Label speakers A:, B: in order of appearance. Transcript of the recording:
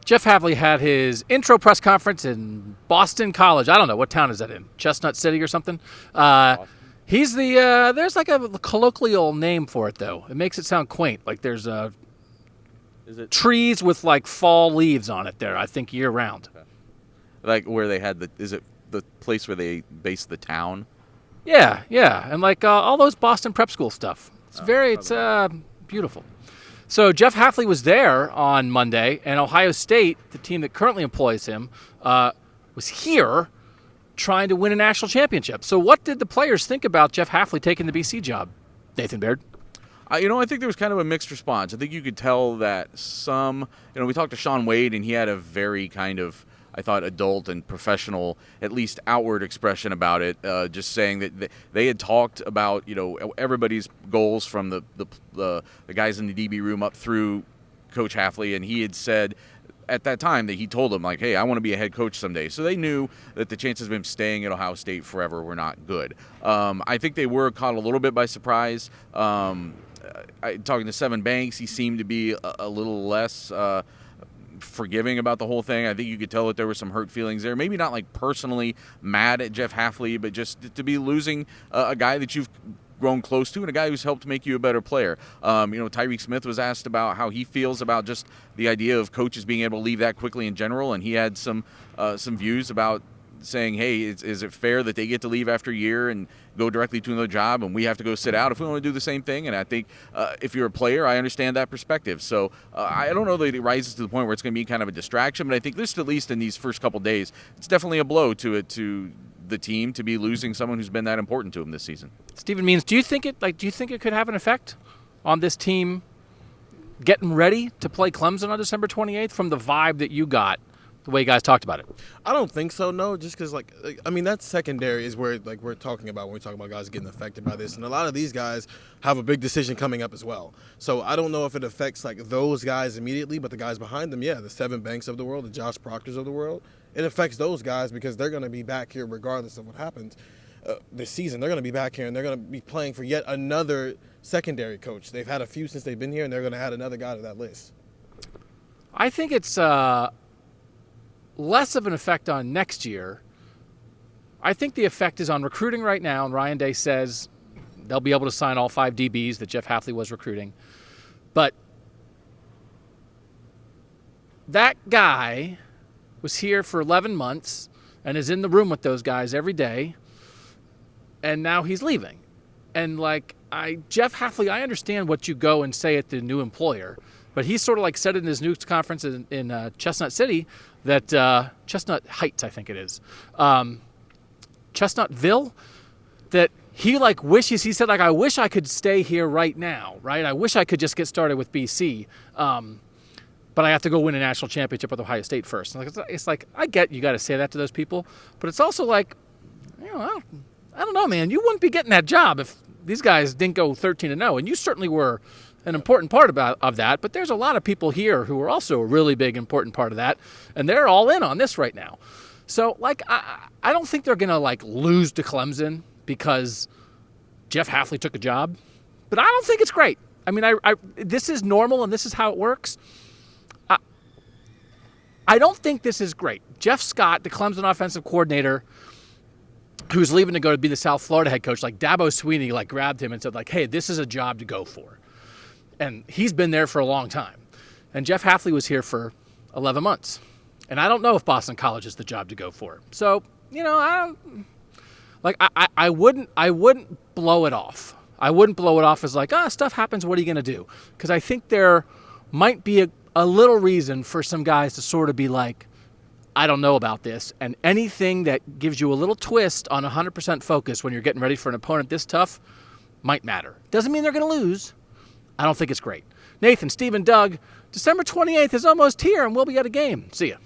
A: Jeff Hafley had his intro press conference in Boston College. I don't know, what town is that in? Chestnut City or something? He's the, there's like a colloquial name for it, though. It makes it sound quaint. Like there's
B: Is it
A: trees with like fall leaves on it there, I think, year round.
B: like where they had is it the place where they based the town?
A: Yeah. And like all those Boston prep school stuff. It's beautiful. So Jeff Hafley was there on Monday, and Ohio State, the team that currently employs him, was here trying to win a national championship. So what did the players think about Jeff Hafley taking the BC job, Nathan Baird?
B: I think there was kind of a mixed response. I think you could tell that we talked to Sean Wade, and he had a very kind of, I thought, adult and professional, at least outward expression about it, just saying that they had talked about, everybody's goals from the guys in the DB room up through Coach Hafley, and he had said at that time that he told them, like, hey, I want to be a head coach someday. So they knew that the chances of him staying at Ohio State forever were not good. I think they were caught a little bit by surprise. Talking to Seven Banks, he seemed to be a little less forgiving about the whole thing. I think you could tell that there were some hurt feelings there. Maybe not like personally mad at Jeff Hafley, but just to be losing a guy that you've grown close to and a guy who's helped make you a better player. Tyreek Smith was asked about how he feels about just the idea of coaches being able to leave that quickly in general, and he had some views about saying, hey, is it fair that they get to leave after a year and go directly to another job and we have to go sit out if we want to do the same thing? And I think if you're a player, I understand that perspective. So I don't know that it rises to the point where it's going to be kind of a distraction, but I think this, at least in these first couple days, it's definitely a blow to the team to be losing someone who's been that important to them this season.
A: Stephen Means, do you think it could have an effect on this team getting ready to play Clemson on December 28th from the vibe that you got, the way you guys talked about it?
C: I don't think so, no, just because, that secondary is where, we're talking about when we talk about guys getting affected by this. And a lot of these guys have a big decision coming up as well. So I don't know if it affects, those guys immediately, but the guys behind them, the Seven Banks of the world, the Josh Proctors of the world, it affects those guys because they're going to be back here regardless of what happens this season. They're going to be back here, and they're going to be playing for yet another secondary coach. They've had a few since they've been here, and they're going to add another guy to that list.
A: I think it's less of an effect on next year. I think the effect is on recruiting right now, and Ryan Day says they'll be able to sign all 5 DBs that Jeff Hafley was recruiting. But that guy was here for 11 months and is in the room with those guys every day, and now he's leaving. And Jeff Hafley, I understand what you go and say at the new employer, but he sort of said in his news conference in Chestnut City that Chestnut Heights, I think it is, Chestnutville, that he wishes, he said, I wish I could stay here right now, right? I wish I could just get started with BC, but I have to go win a national championship with Ohio State first. And it's I get you got to say that to those people, but it's also I don't know, man. You wouldn't be getting that job if these guys didn't go 13-0, and you certainly were an important part of that, but there's a lot of people here who are also a really big, important part of that, and they're all in on this right now. So, I don't think they're going to, lose to Clemson because Jeff Hafley took a job, but I don't think it's great. I mean, this is normal, and this is how it works. I don't think this is great. Jeff Scott, the Clemson offensive coordinator, who's leaving to go to be the South Florida head coach, Dabo Sweeney, grabbed him and said, hey, this is a job to go for. And he's been there for a long time. And Jeff Hafley was here for 11 months. And I don't know if Boston College is the job to go for. So, I wouldn't blow it off. I wouldn't blow it off as stuff happens, what are you going to do? Because I think there might be a little reason for some guys to sort of be I don't know about this. And anything that gives you a little twist on 100% focus when you're getting ready for an opponent this tough might matter. Doesn't mean they're going to lose. I don't think it's great. Nathan, Stephen, Doug, December 28th is almost here, and we'll be at a game. See ya.